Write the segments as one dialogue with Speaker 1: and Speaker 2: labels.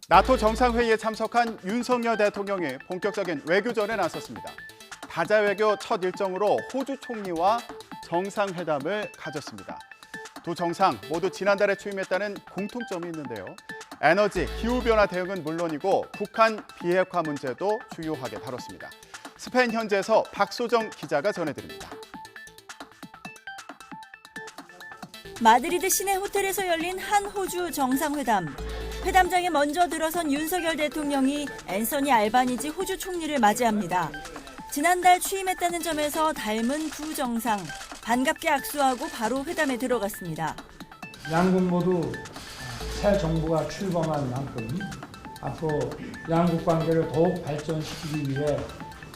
Speaker 1: 나토 정상회의에 참석한 윤석열 대통령이 본격적인 외교전에 나섰습니다. 다자 외교 첫 일정으로 호주 총리와 정상회담을 가졌습니다. 두 정상 모두 지난달에 취임했다는 공통점이 있는데요. 에너지, 기후변화 대응은 물론이고 북한 비핵화 문제도 주요하게 다뤘습니다. 스페인 현지에서 박소정 기자가 전해드립니다.
Speaker 2: 마드리드 시내 호텔에서 열린 한 호주 정상회담. 회담장에 먼저 들어선 윤석열 대통령이 앤서니 알바니지 호주 총리를 맞이합니다. 지난달 취임했다는 점에서 닮은 두 정상. 반갑게 악수하고 바로 회담에 들어갔습니다.
Speaker 3: 양국 모두 새 정부가 출범한 만큼 앞으로 양국 관계를 더욱 발전시키기 위해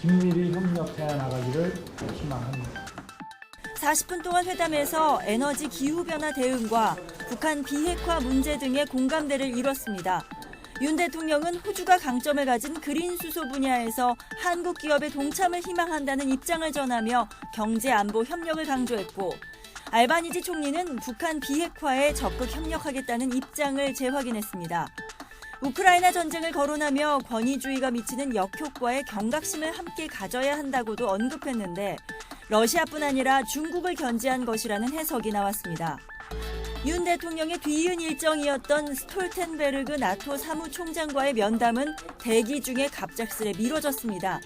Speaker 3: 긴밀히 협력해 나가기를 희망합니다.
Speaker 2: 40분 동안 회담에서 에너지 기후변화 대응과 북한 비핵화 문제 등의 공감대를 이뤘습니다. 윤 대통령은 호주가 강점을 가진 그린 수소 분야에서 한국 기업의 동참을 희망한다는 입장을 전하며 경제 안보 협력을 강조했고, 알바니지 총리는 북한 비핵화에 적극 협력하겠다는 입장을 재확인했습니다. 우크라이나 전쟁을 거론하며 권위주의가 미치는 역효과에 경각심을 함께 가져야 한다고도 언급했는데, 러시아뿐 아니라 중국을 견제한 것이라는 해석이 나왔습니다. 윤 대통령의 뒤이은 일정이었던 스톨텐베르그 나토 사무총장과의 면담은 대기 중에 갑작스레 미뤄졌습니다.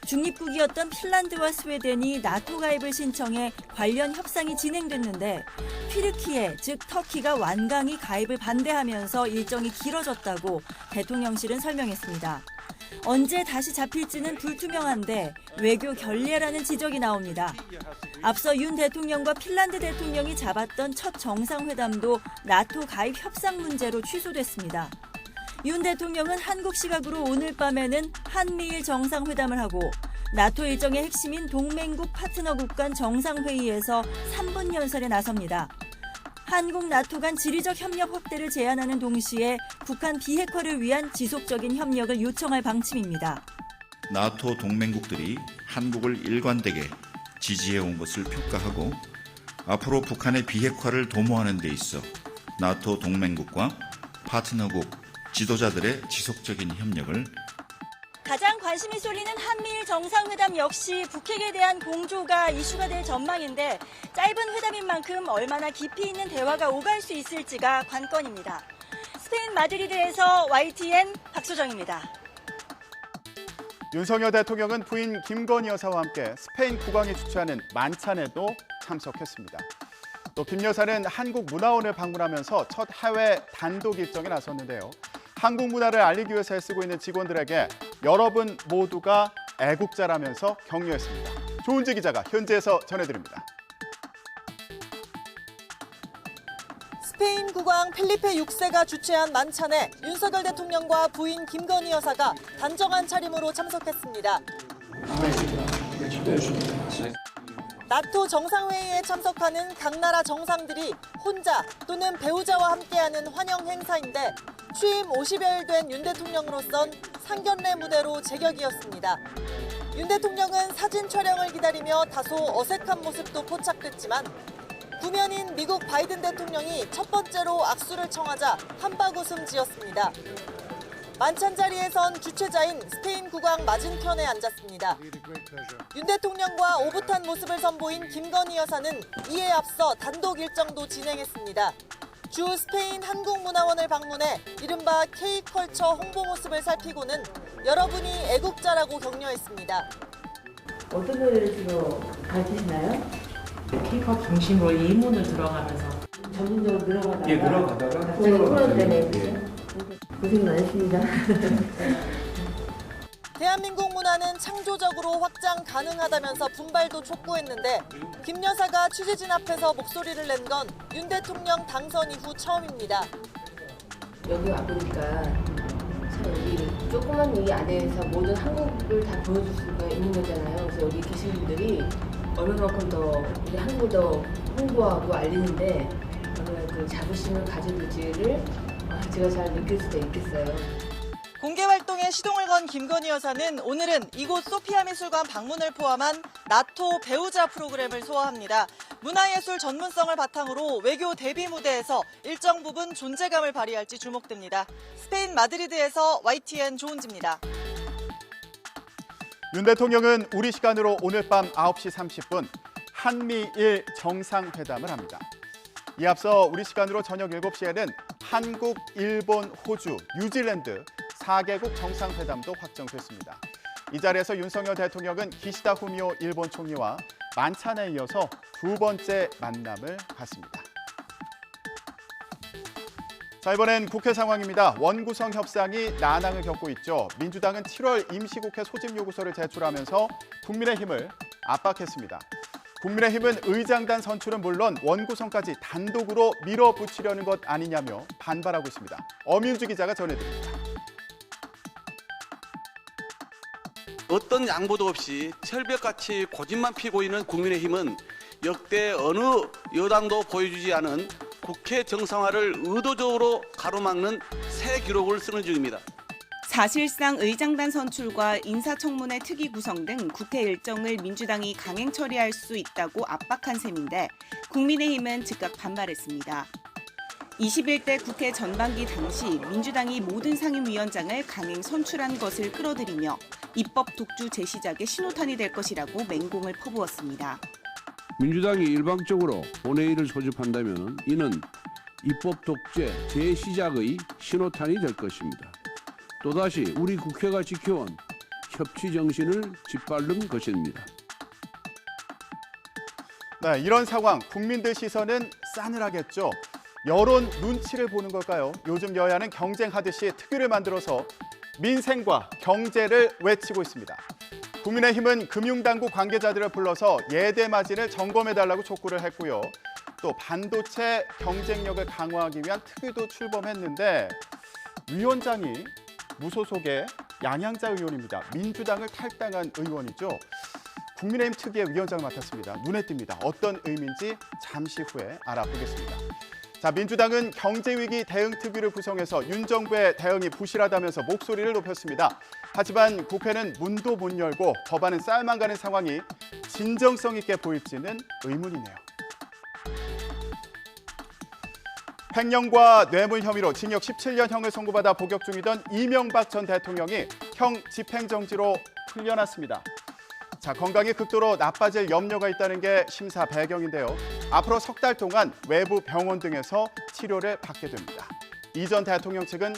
Speaker 2: 중립국이었던 핀란드와 스웨덴이 나토 가입을 신청해 관련 협상이 진행됐는데 튀르키예, 즉 터키가 완강히 가입을 반대하면서 일정이 길어졌다고 대통령실은 설명했습니다. 언제 다시 잡힐지는 불투명한데 외교 결례라는 지적이 나옵니다. 앞서 윤 대통령과 핀란드 대통령이 잡았던 첫 정상회담도 나토 가입 협상 문제로 취소됐습니다. 윤 대통령은 한국 시각으로 오늘 밤에는 한미일 정상회담을 하고 나토 일정의 핵심인 동맹국 파트너국 간 정상회의에서 3분 연설에 나섭니다. 한국 나토 간 지리적 협력 확대를 제안하는 동시에 북한 비핵화를 위한 지속적인 협력을 요청할 방침입니다.
Speaker 4: 나토 동맹국들이 한국을 일관되게 지지해온 것을 평가하고 앞으로 북한의 비핵화를 도모하는 데 있어 나토 동맹국과 파트너국 지도자들의 지속적인 협력을
Speaker 2: 가장 관심이 쏠리는 한미일 정상회담 역시 북핵에 대한 공조가 이슈가 될 전망인데 짧은 회담인 만큼 얼마나 깊이 있는 대화가 오갈 수 있을지가 관건입니다. 스페인 마드리드에서 YTN 박소정입니다.
Speaker 1: 윤석열 대통령은 부인 김건희 여사와 함께 스페인 국왕이 주최하는 만찬에도 참석했습니다. 또 김 여사는 한국문화원을 방문하면서 첫 해외 단독 일정에 나섰는데요. 한국 문화를 알리기 위해서 애쓰고 있는 직원들에게 여러분 모두가 애국자라면서 격려했습니다. 조은지 기자가 현지에서 전해드립니다.
Speaker 5: 스페인 국왕 펠리페 6세가 주최한 만찬에 윤석열 대통령과 부인 김건희 여사가 단정한 차림으로 참석했습니다. 나토 정상회의에 참석하는 각 나라 정상들이 혼자 또는 배우자와 함께하는 환영 행사인데 취임 50여일 된 윤 대통령으로선 상견례 무대로 제격이었습니다. 윤 대통령은 사진 촬영을 기다리며 다소 어색한 모습도 포착됐지만 구면인 미국 바이든 대통령이 첫 번째로 악수를 청하자 한박 웃음 지었습니다. 만찬 자리에선 주최자인 스페인 국왕 맞은편에 앉았습니다. 윤 대통령과 오붓한 모습을 선보인 김건희 여사는 이에 앞서 단독 일정도 진행했습니다. 주 스페인 한국문화원을 방문해 이른바 K컬처 홍보 모습을 살피고는 여러분이 애국자라고 격려했습니다.
Speaker 6: 어떤 노래를 주로 가르치시나요?
Speaker 7: K-pop 중심으로 이문을 들어가면서
Speaker 6: 전문적으로 늘어가다가
Speaker 3: 늘어가다가
Speaker 6: 갑자기 코로나 때문에 고생 많으십니다.
Speaker 5: 대한민국 문화는 창조적으로 확장 가능하다면서 분발도 촉구했는데 김 여사가 취재진 앞에서 목소리를 낸 건 윤 대통령 당선 이후 처음입니다.
Speaker 6: 여기 와보니까 참 여기 조그만 이 안에서 모든 한국을 다 보여줄 수가 있는 거잖아요. 그래서 여기 계신 분들이 얼마만큼 더 우리 한국을 더 홍보하고 알리는데 오늘 그 자부심을 가져둘지를 제가 잘 느낄 수도 있겠어요.
Speaker 5: 공개 활동에 시동을 건 김건희 여사는 오늘은 이곳 소피아 미술관 방문을 포함한 나토 배우자 프로그램을 소화합니다. 문화예술 전문성을 바탕으로 외교 대비 무대에서 일정 부분 존재감을 발휘할지 주목됩니다. 스페인 마드리드에서 YTN 조은지입니다.
Speaker 1: 윤 대통령은 우리 시간으로 오늘 밤 9시 30분 한미일 정상회담을 합니다. 이에 앞서 우리 시간으로 저녁 7시에는 한국, 일본, 호주, 뉴질랜드 4개국 정상회담도 확정됐습니다. 이 자리에서 윤석열 대통령은 기시다 후미오 일본 총리와 만찬에 이어서 두 번째 만남을 갖습니다. 자, 이번엔 국회 상황입니다. 원구성 협상이 난항을 겪고 있죠. 민주당은 7월 임시국회 소집 요구서를 제출하면서 국민의힘을 압박했습니다. 국민의힘은 의장단 선출은 물론 원구성까지 단독으로 밀어붙이려는 것 아니냐며 반발하고 있습니다. 엄윤주 기자가 전해드립니다.
Speaker 8: 어떤 양보도 없이 철벽같이 고집만 피고 있는 국민의힘은 역대 어느 여당도 보여주지 않은 국회 정상화를 의도적으로 가로막는 새 기록을 쓰는 중입니다.
Speaker 9: 사실상 의장단 선출과 인사청문회 특위 구성 등 국회 일정을 민주당이 강행 처리할 수 있다고 압박한 셈인데 국민의힘은 즉각 반발했습니다. 21대 국회 전반기 당시 민주당이 모든 상임위원장을 강행 선출한 것을 끌어들이며 입법 독주 재시작의 신호탄이 될 것이라고 맹공을 퍼부었습니다.
Speaker 10: 민주당이 일방적으로 본회의를 소집한다면 이는 입법 독재 재시작의 신호탄이 될 것입니다. 또다시 우리 국회가 지켜온 협치 정신을 짓밟는 것입니다.
Speaker 1: 네, 이런 상황 국민들 시선은 싸늘하겠죠. 여론 눈치를 보는 걸까요? 요즘 여야는 경쟁하듯이 특위를 만들어서 민생과 경제를 외치고 있습니다. 국민의힘은 금융당국 관계자들을 불러서 예대 마진을 점검해달라고 촉구를 했고요. 또 반도체 경쟁력을 강화하기 위한 특위도 출범했는데 위원장이 무소속의 양양자 의원입니다. 민주당을 탈당한 의원이죠. 국민의힘 특위의 위원장을 맡았습니다. 눈에 띕니다. 어떤 의미인지 잠시 후에 알아보겠습니다. 자, 민주당은 경제위기 대응특위를 구성해서 윤 정부의 대응이 부실하다면서 목소리를 높였습니다. 하지만 국회는 문도 못 열고 법안은 쌀만 가는 상황이 진정성 있게 보일지는 의문이네요. 횡령과 뇌물 혐의로 징역 17년형을 선고받아 복역 중이던 이명박 전 대통령이 형 집행정지로 풀려났습니다. 자, 건강이 극도로 나빠질 염려가 있다는 게 심사 배경인데요. 앞으로 석 달 동안 외부 병원 등에서 치료를 받게 됩니다. 이 전 대통령 측은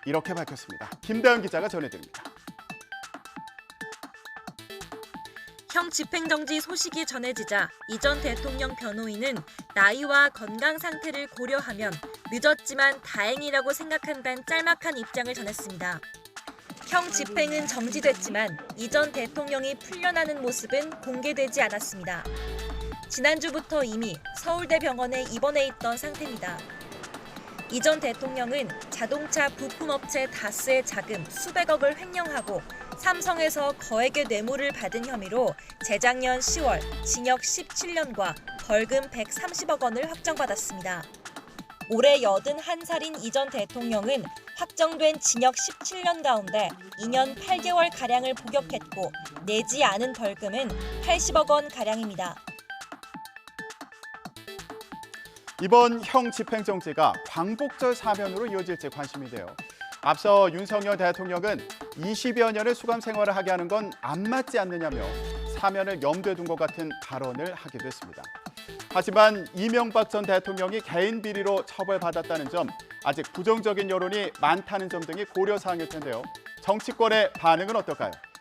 Speaker 1: 이렇게 밝혔습니다. 김다연 기자가 전해드립니다.
Speaker 11: 형 집행정지 소식이 전해지자 이 전 대통령 변호인은 나이와 건강 상태를 고려하면 늦었지만 다행이라고 생각한다는 짤막한 입장을 전했습니다. 형 집행은 정지됐지만 이 전 대통령이 풀려나는 모습은 공개되지 않았습니다. 지난주부터 이미 서울대병원에 입원해 있던 상태입니다. 이 전 대통령은 자동차 부품업체 다스의 자금 수백억을 횡령하고 삼성에서 거액의 뇌물을 받은 혐의로 재작년 10월 징역 17년과 벌금 130억 원을 확정받았습니다. 올해 81살인 이 전 대통령은 확정된 징역 17년 가운데 2년 8개월가량을 복역했고 내지 않은 벌금은 80억 원가량입니다.
Speaker 1: 이번 형 집행정지가 광복절 사면으로 이어질지 관심인데요. 앞서 윤석열 대통령은 20여 년을 수감 생활을 하게 하는 건 안 맞지 않느냐며 사면을 염두에 둔 것 같은 발언을 하기도 했습니다. 하지만 이명박 전 대통령이 개인 비리로 처벌받았다는 점, 아직 부정적인 여론이 많다는 점 등이 고려사항일 텐데요. 정치권의 반응은 어떨까요?